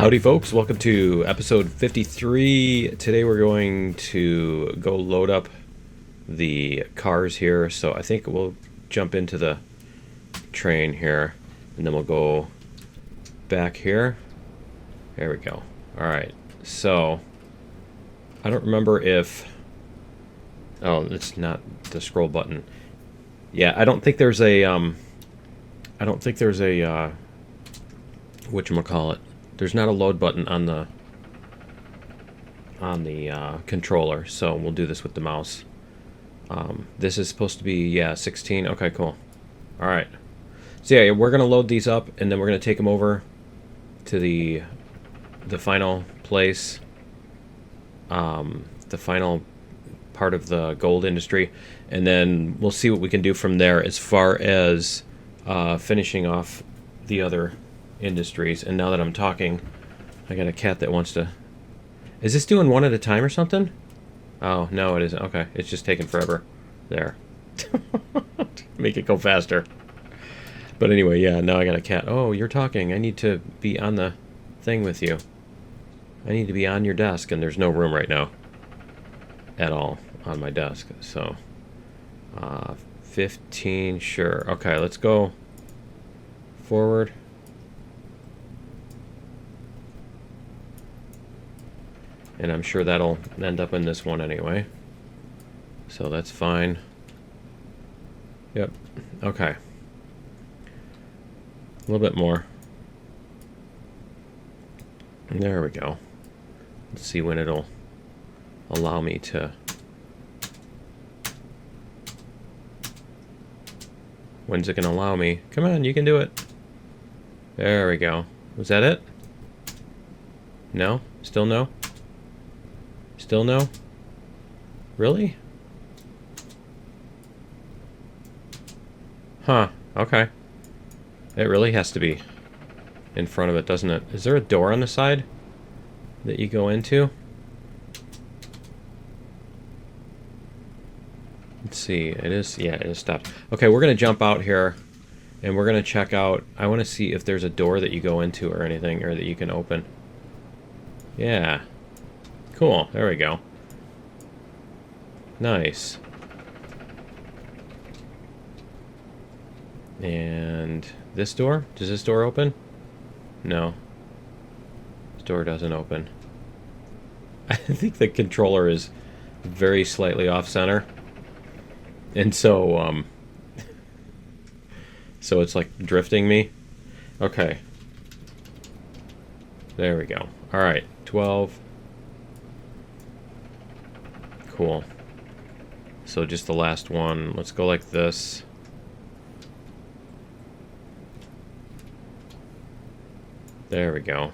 Howdy folks, welcome to episode 53. Today we're going to go load up the cars here. So I think we'll jump into the train here and then we'll go back here. There we go. Alright, so I don't remember if... Oh, it's not the scroll button. Yeah, I don't think there's a... whatchamacallit. There's not a load button on the controller, so we'll do this with the mouse. This is supposed to be, yeah, 16. Okay, cool. All right. So yeah, we're gonna load these up, and then we're gonna take them over to the final place, the final part of the gold industry, and then we'll see what we can do from there as far as finishing off the other industries. And now that I'm talking, I got a cat that wants to... Is this doing one at a time or something? Oh, no, it isn't. Okay, it's just taking forever. There. Make it go faster. But anyway, yeah, now I got a cat. Oh, you're talking. I need to be on the thing with you. I need to be on your desk, and there's no room right now at all on my desk. So, 15, sure. Okay, let's go forward. And I'm sure that'll end up in this one anyway. So that's fine. Yep. Okay. A little bit more. And there we go. Let's see when it'll allow me to... When's it going to allow me? Come on, you can do it. There we go. Was that it? No? Still no? Still no? Really? Huh. Okay. It really has to be in front of it, doesn't it? Is there a door on the side that you go into? Let's see. It is... Yeah, it is stopped. Okay, we're going to jump out here and we're going to check out... I want to see if there's a door that you go into or anything, or that you can open. Yeah. Cool, there we go. Nice. And this door? Does this door open? No. This door doesn't open. I think the controller is very slightly off-center. And so, so it's like drifting me. Okay. There we go. Alright, 12... Cool. So just the last one. Let's go like this. There we go.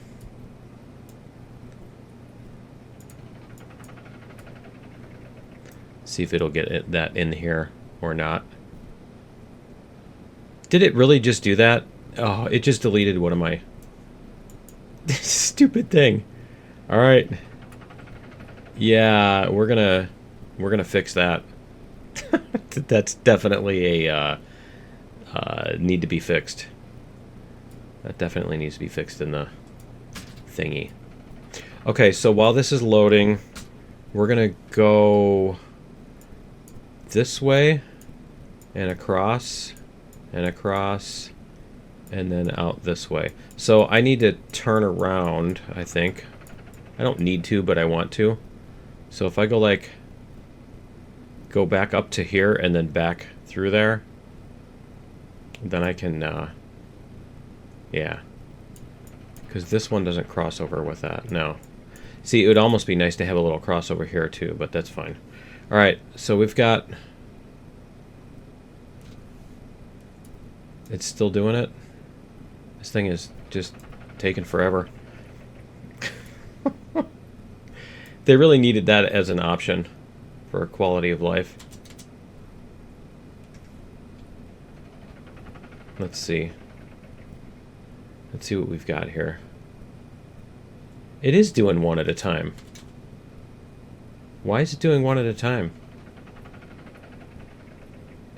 See if it'll get that in here or not. Did it really just do that? Oh, it just deleted one of my... Stupid thing. Alright. Yeah, we're gonna fix that. That's definitely a need to be fixed. That definitely needs to be fixed in the thingy. Okay, so while this is loading, we're gonna go this way and across and across and then out this way. So I need to turn around, I think. I don't need to, but I want to. So if I go like, go back up to here and then back through there, then I can, yeah. Because this one doesn't cross over with that, no. See, it would almost be nice to have a little crossover here too, but that's fine. Alright, so we've got... It's still doing it? This thing is just taking forever. They really needed that as an option for quality of life. Let's see. Let's see what we've got here. It is doing one at a time. Why is it doing one at a time?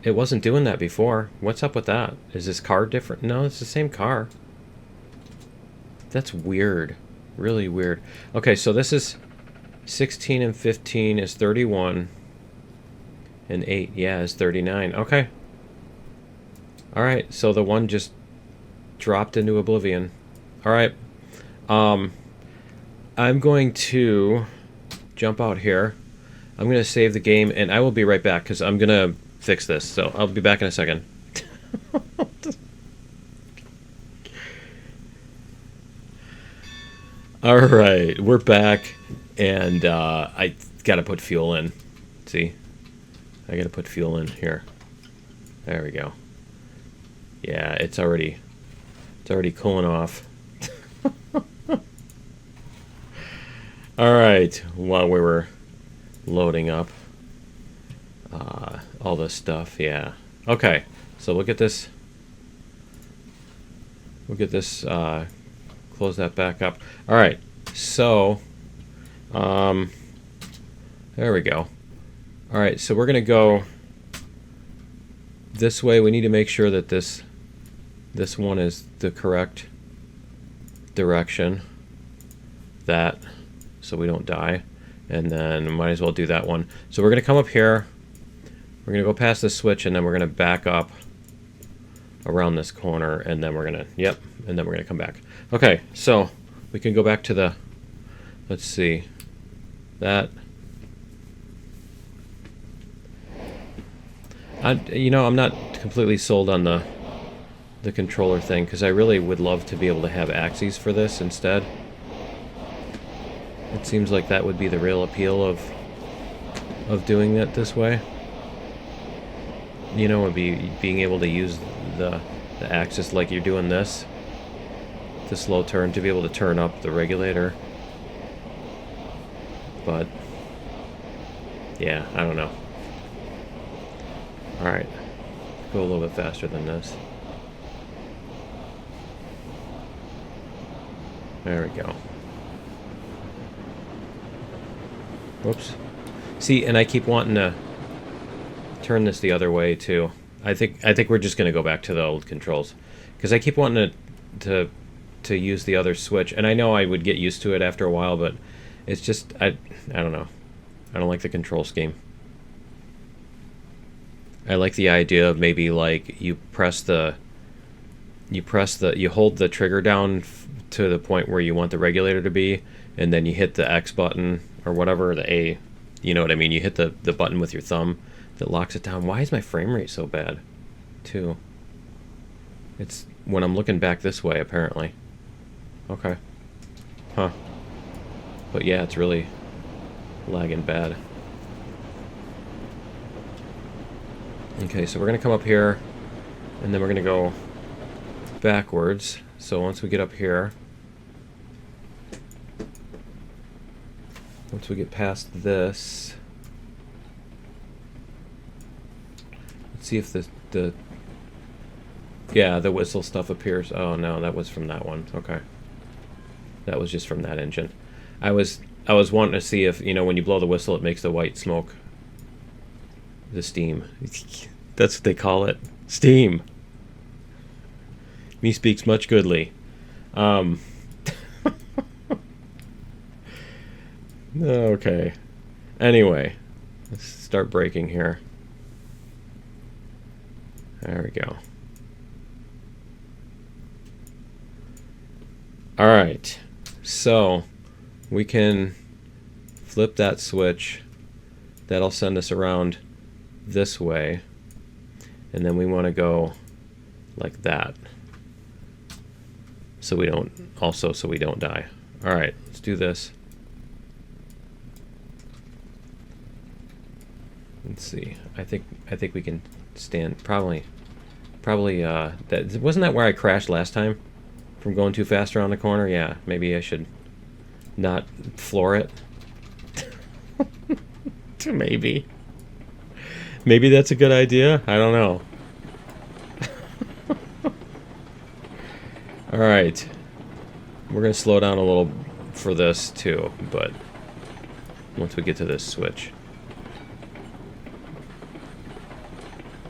It wasn't doing that before. What's up with that? Is this car different? No, it's the same car. That's weird. Really weird. Okay, so this is 16 and 15 is 31. And 8, yeah, is 39. Okay. Alright, so the one just dropped into oblivion. Alright. I'm going to jump out here. I'm going to save the game, and I will be right back, because I'm going to fix this. So I'll be back in a second. Alright, we're back, and I gotta put fuel in. See? I gotta put fuel in here. There we go. Yeah, it's already cooling off. Alright, while we were loading up all this stuff, yeah. Okay, so we'll get this close that back up. Alright, so there we go. Alright, so we're gonna go this way. We need to make sure that this one is the correct direction. That, so we don't die. And then might as well do that one. So we're gonna come up here. We're gonna go past this switch, and then we're gonna back up around this corner, and then we're gonna, yep, and then we're gonna come back. Okay, so we can go back to the, let's see, that. You know, I'm not completely sold on the controller thing, because I really would love to be able to have axes for this instead. It seems like that would be the real appeal of doing it this way. You know, would be being able to use the axis like you're doing this. The slow turn, to be able to turn up the regulator. But yeah, I don't know. Alright, go a little bit faster than this. There we go. Whoops. See, and I keep wanting to turn this the other way too. I think we're just gonna go back to the old controls, because I keep wanting to use the other switch, and I know I would get used to it after a while, but it's just I don't know. I don't like the control scheme. I like the idea of maybe like you hold the trigger down to the point where you want the regulator to be, and then you hit the X button or whatever, the A, you know what I mean? You hit the button with your thumb that locks it down. Why is my frame rate so bad, too? It's when I'm looking back this way, apparently. Okay. Huh. But yeah, it's really lagging bad. Okay, so we're going to come up here, and then we're going to go backwards. So once we get up here, once we get past this, let's see if the whistle stuff appears. Oh no, that was from that one. Okay, that was just from that engine. I was wanting to see if, you know, when you blow the whistle, it makes the white smoke. The steam. That's what they call it. Steam. Me speaks much goodly. Okay. Anyway, let's start braking here. There we go. Alright. So, we can flip that switch. That'll send us around this way, and then we want to go like that, so we don't die. All right, let's do this. Let's see. I think we can stand. Probably. That wasn't that where I crashed last time from going too fast around the corner. Yeah, maybe I should not floor it. Maybe that's a good idea. I don't know. Alright. We're going to slow down a little for this too, but once we get to this switch.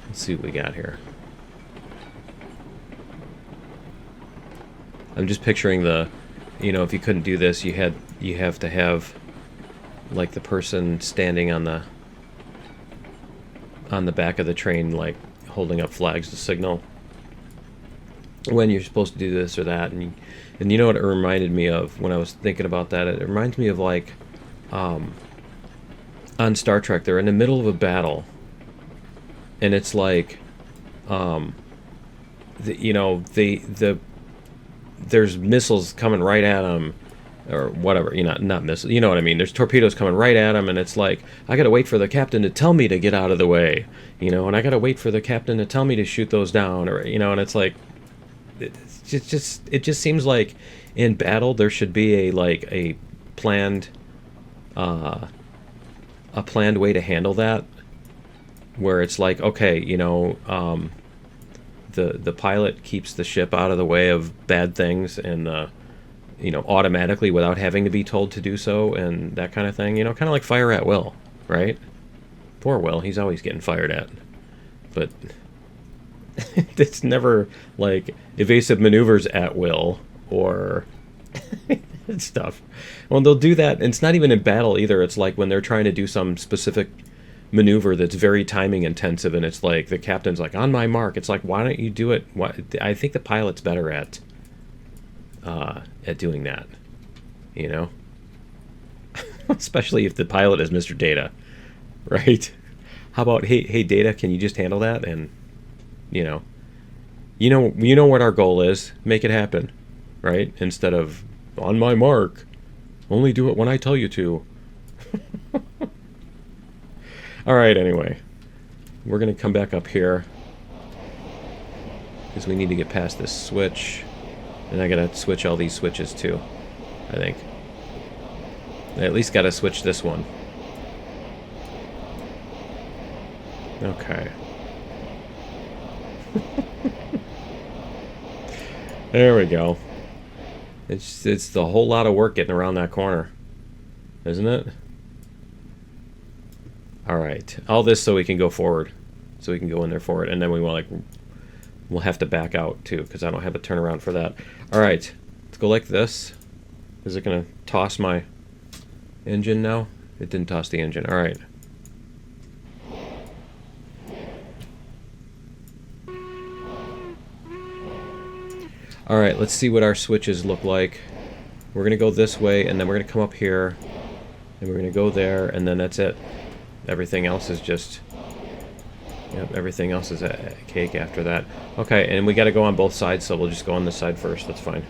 Let's see what we got here. I'm just picturing the you know, if you couldn't do this, you have to have like the person standing on the back of the train, like holding up flags to signal when you're supposed to do this or that. And you know what it reminded me of when I was thinking about that? It reminds me of like on Star Trek, they're in the middle of a battle, and it's like you know, there's missiles coming right at them, or whatever, you know, not missiles, you know what I mean, there's torpedoes coming right at them, and it's like, I gotta wait for the captain to tell me to get out of the way, you know, and I gotta wait for the captain to tell me to shoot those down, or, you know, and it's like, it just seems like in battle there should be a planned way to handle that, where it's like, okay, you know, the pilot keeps the ship out of the way of bad things, and you know, automatically without having to be told to do so, and that kind of thing, you know, kind of like fire at will, right? Poor Will, he's always getting fired at, but it's never like evasive maneuvers at will or stuff. Well, they'll do that, and it's not even in battle either. It's like when they're trying to do some specific maneuver that's very timing intensive, and it's like the captain's like, on my mark. It's like, why don't you do it? I think the pilot's better at doing that, you know. Especially if the pilot is Mr. Data, right? How about, hey Data, can you just handle that? And you know what our goal is. Make it happen, right? Instead of on my mark, only do it when I tell you to. All right, anyway, we're gonna come back up here because we need to get past this switch, and I gotta switch all these switches too, I think. I at least gotta switch this one. Okay. There we go. It's the whole lot of work getting around that corner, isn't it? All right, all this so we can go forward, so we can go in there forward, and then we'll have to back out too, because I don't have a turnaround for that. All right, let's go like this. Is it gonna toss my engine now? It didn't toss the engine. All right. All right, let's see what our switches look like. We're gonna go this way, and then we're gonna come up here, and we're gonna go there, and then that's it. Everything else is just, yep, everything else is a cake after that. Okay, and we got to go on both sides, so we'll just go on this side first. That's fine.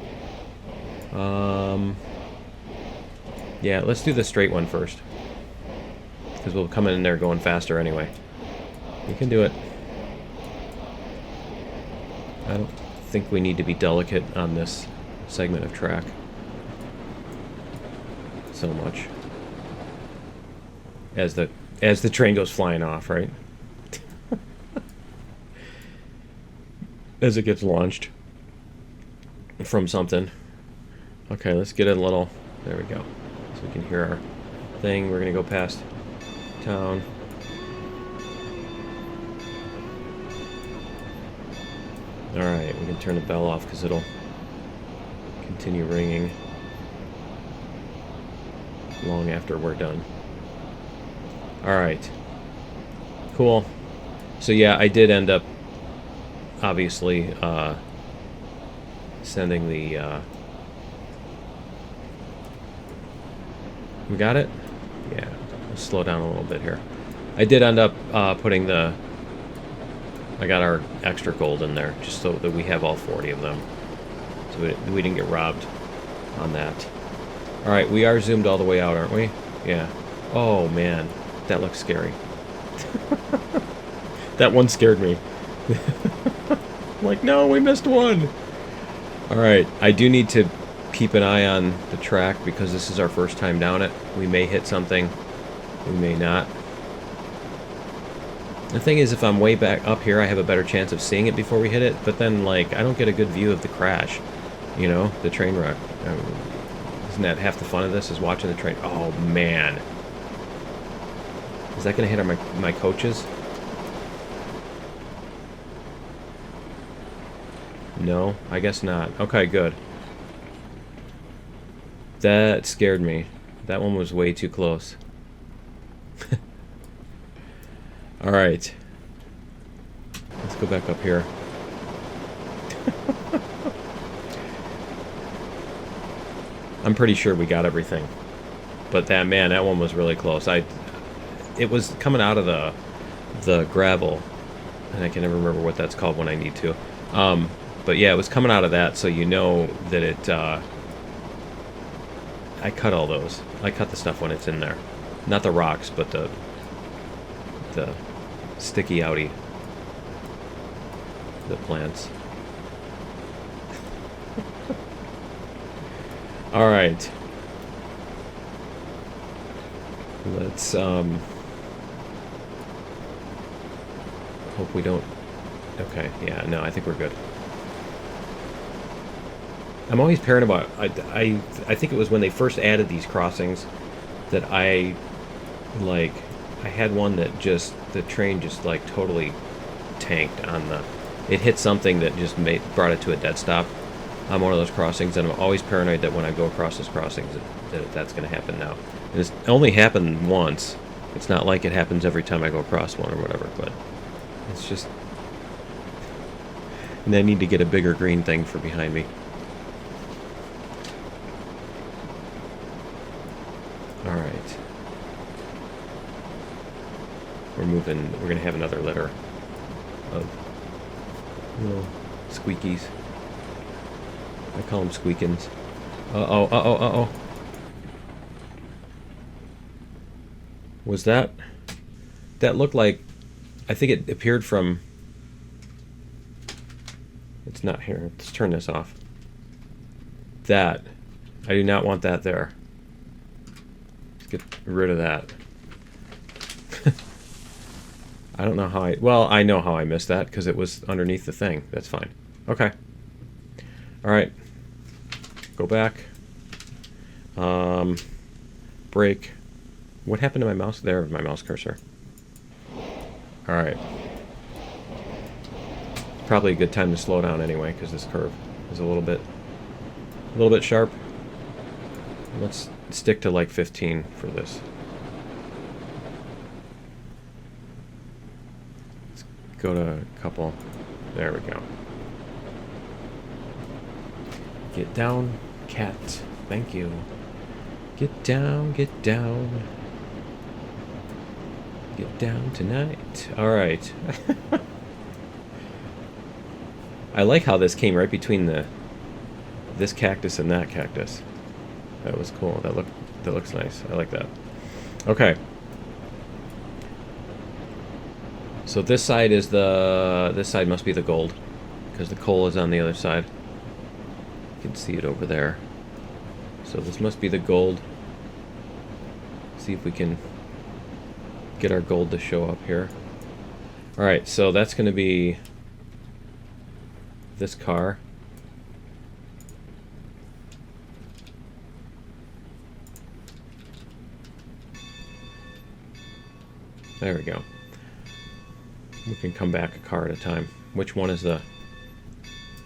Yeah, let's do the straight one first, because we'll come in there going faster anyway. We can do it. I don't think we need to be delicate on this segment of track so much. As the train goes flying off, right? As it gets launched from something. Okay, let's get a little... There we go. So we can hear our thing. We're going to go past town. Alright, we can turn the bell off because it'll continue ringing long after we're done. Alright. Cool. So yeah, I did end up obviously sending the we got it? Yeah. Let's slow down a little bit here. I did end up putting the... I got our extra gold in there just so that we have all 40 of them. So we didn't get robbed on that. Alright, we are zoomed all the way out, aren't we? Yeah. Oh man. That looks scary. That one scared me. Like, no, we missed one. Alright, I do need to keep an eye on the track because this is our first time down it. We may hit something. We may not. The thing is, if I'm way back up here, I have a better chance of seeing it before we hit it, but then, like, I don't get a good view of the crash. You know, the train wreck. Isn't that half the fun of this, is watching the train? Oh, man. Is that going to hit my coaches? No, I guess not. Okay, good. That scared me. That one was way too close. Alright. Let's go back up here. I'm pretty sure we got everything. But that one was really close. It was coming out of the gravel, and I can never remember what that's called when I need to. But yeah, it was coming out of that, so you know that it. I cut all those. I cut the stuff when it's in there, not the rocks, but the sticky outy, the plants. All right. Let's hope we don't. Okay, yeah, no, I think we're good. I'm always paranoid about. I think it was when they first added these crossings that I had one that just the train just like totally tanked on the. It hit something that just brought it to a dead stop on one of those crossings, and I'm always paranoid that when I go across those crossings that's going to happen now. And it's only happened once. It's not like it happens every time I go across one or whatever, but it's just. And I need to get a bigger green thing for behind me. Alright. We're moving. We're going to have another litter of little squeakies. I call them squeakins. Uh-oh, uh-oh, uh-oh. Was that... That looked like... I think it appeared from... It's not here. Let's turn this off. That. I do not want that there. Let's get rid of that. I don't know how I... Well, I know how I missed that, because it was underneath the thing. That's fine. Okay. Alright. Go back. Break. What happened to my mouse? There, my mouse cursor. Alright. Probably a good time to slow down anyway, because this curve is a little bit sharp. Let's stick to like 15 for this. Let's go to a couple. There we go. Get down, cat. Thank you. Get down, get down. Get down tonight. Alright. I like how this came right between this cactus and that cactus. That was cool. That looks nice. I like that. Okay. So this side is this side must be the gold, because the coal is on the other side. You can see it over there. So this must be the gold. See if we can get our gold to show up here. Alright, so that's going to be this car. There we go. We can come back a car at a time. Which one is the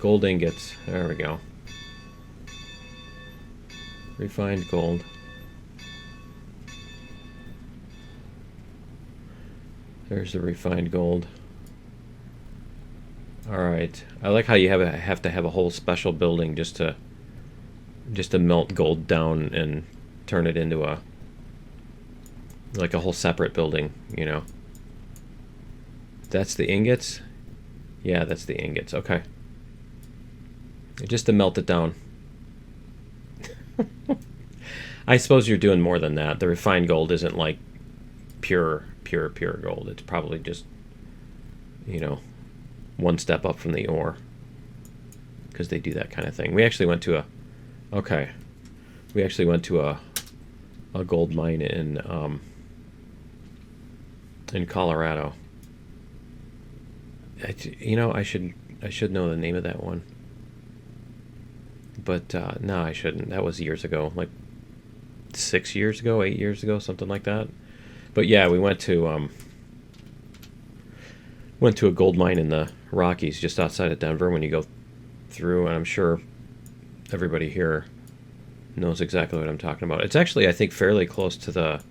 gold ingots? There we go. Refined gold. There's the refined gold. Alright. I like how you have to have a whole special building just to melt gold down and turn it into a whole separate building, you know. That's the ingots? Yeah, that's the ingots. Okay. Just to melt it down. I suppose you're doing more than that. The refined gold isn't like pure gold. It's probably just, you know, one step up from the ore, because they do that kind of thing. We actually went to a gold mine in Colorado. You know, I should know the name of that one, but no, I shouldn't. That was years ago, like 6 years ago, 8 years ago, something like that. But yeah, we went to a gold mine in the Rockies, just outside of Denver. When you go through, and I'm sure everybody here knows exactly what I'm talking about. It's actually, I think, fairly close to the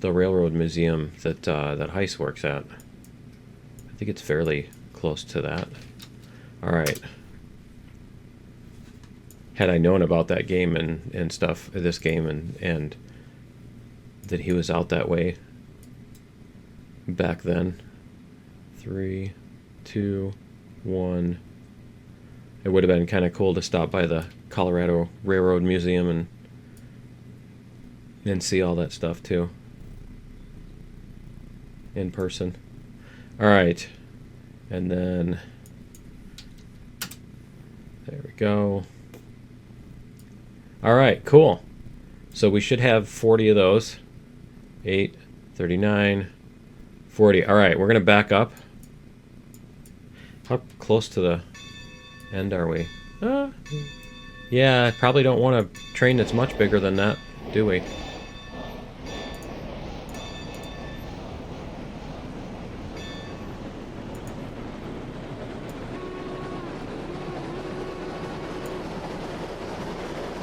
railroad museum that that Heiss works at. I think it's fairly close to that. All right. Had I known about that game and stuff, this game, and that he was out that way back then. 3, 2, 1. It would have been kind of cool to stop by the Colorado Railroad Museum and see all that stuff too in person. All right, and then there we go. All right, cool. So we should have 40 of those. 8, 39, 40. All right, we're gonna back up. How close to the end are we? Yeah, I probably don't want a train that's much bigger than that, do we?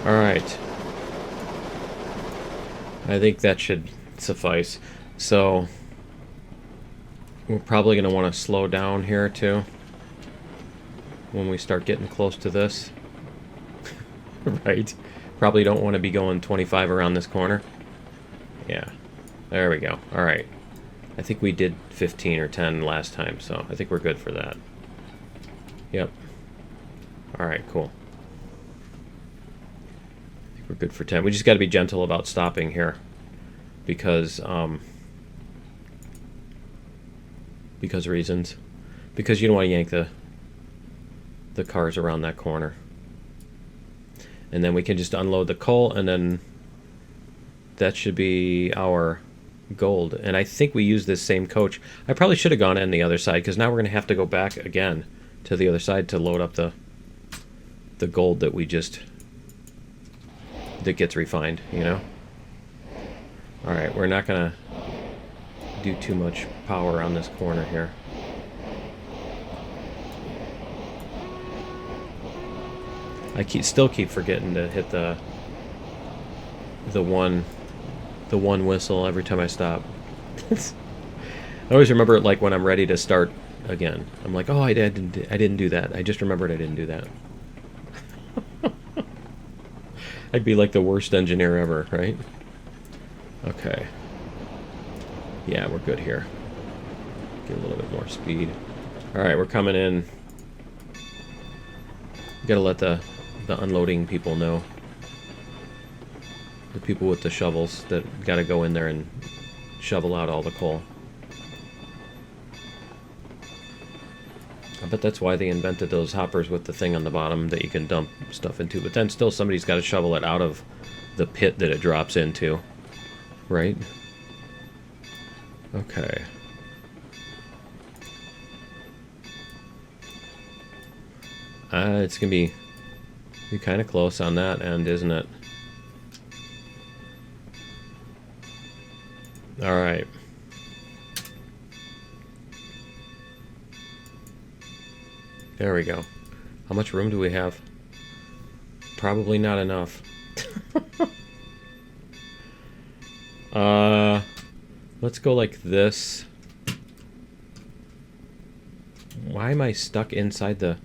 All right. I think that should suffice. So we're probably going to want to slow down here too when we start getting close to this. Right? Probably don't want to be going 25 around this corner. Yeah. There we go. All right. I think we did 15 or 10 last time, so I think we're good for that. Yep. All right, cool. I think we're good for 10. We just got to be gentle about stopping here because reasons. Because you don't want to yank the cars around that corner. And then we can just unload the coal, and then that should be our gold. And I think we use this same coach. I probably should have gone in the other side, because now we're going to have to go back again to the other side to load up the gold that that gets refined, you know? Alright, we're not going to do too much power on this corner here. I still keep forgetting to hit the one whistle every time I stop. I always remember it like when I'm ready to start again. I'm like, oh, I didn't do that. I just remembered I didn't do that. I'd be like the worst engineer ever, right? Okay. Yeah, we're good here. Get a little bit more speed. All right, we're coming in. Gotta let the unloading people know. The people with the shovels that gotta go in there and shovel out all the coal. I bet that's why they invented those hoppers with the thing on the bottom that you can dump stuff into. But then still somebody's got to shovel it out of the pit that it drops into. Right? Okay. It's going to be kind of close on that end, isn't it? Alright. There we go. How much room do we have? Probably not enough. Let's go like this. Why am I stuck inside the...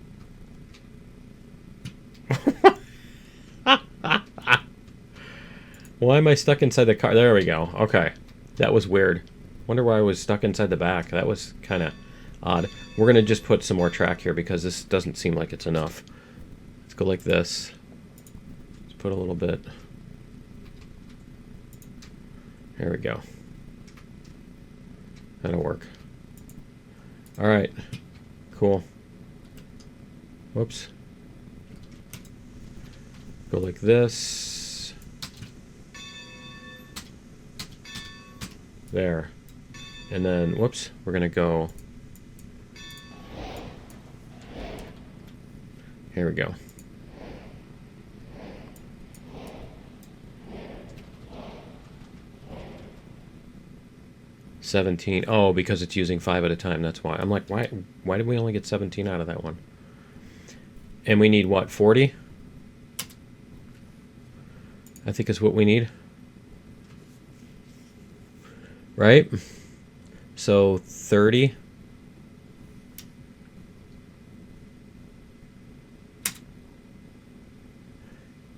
Why am I stuck inside the car? There we go. Okay. That was weird. Wonder why I was stuck inside the back. That was kind of odd. We're going to just put some more track here because this doesn't seem like it's enough. Let's go like this. Let's put a little bit. There we go. That'll work. Alright. Cool. Whoops. Go like this. There. And then, whoops, we're going to go... Here we go. $17. Oh, because it's using 5 at a time. That's why. I'm like, why did we only get 17 out of that one? And we need what? 40? I think is what we need. Right? So 30.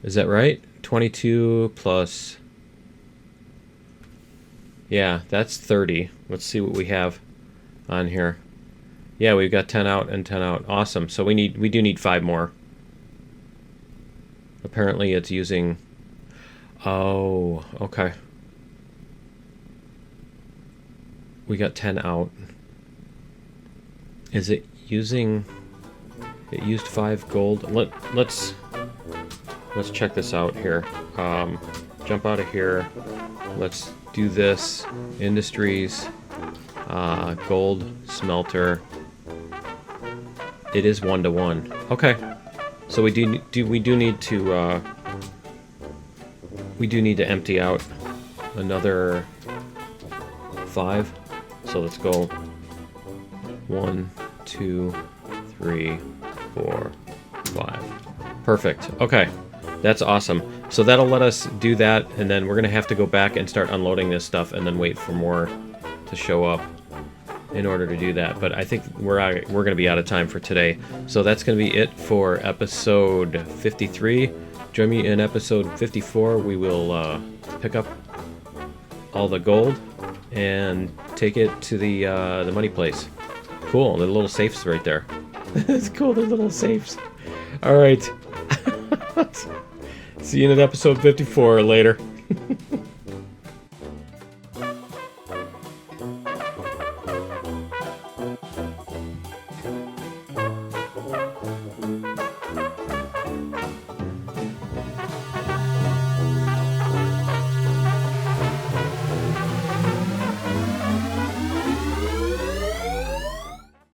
Is that right? 22 plus... Yeah, that's 30. Let's see what we have on here. Yeah, we've got 10 out and 10 out. Awesome. So we do need 5 more. Apparently it's using... Oh, okay. We got 10 out. Is it using... It used 5 gold. Let's check this out here. Jump out of here. Let's do this. Industries. Gold smelter. It is 1-to-1. Okay. So we do need to empty out another 5. So let's go 1, 2, 3, 4, 5. Perfect. Okay. That's awesome. So that'll let us do that, and then we're going to have to go back and start unloading this stuff and then wait for more to show up in order to do that. But I think we're going to be out of time for today. So that's going to be it for episode 53. Join me in episode 54. We will pick up all the gold and take it to the money place. Cool. The little safes right there. It's cool. The little safes. All right. See you in episode 54 later.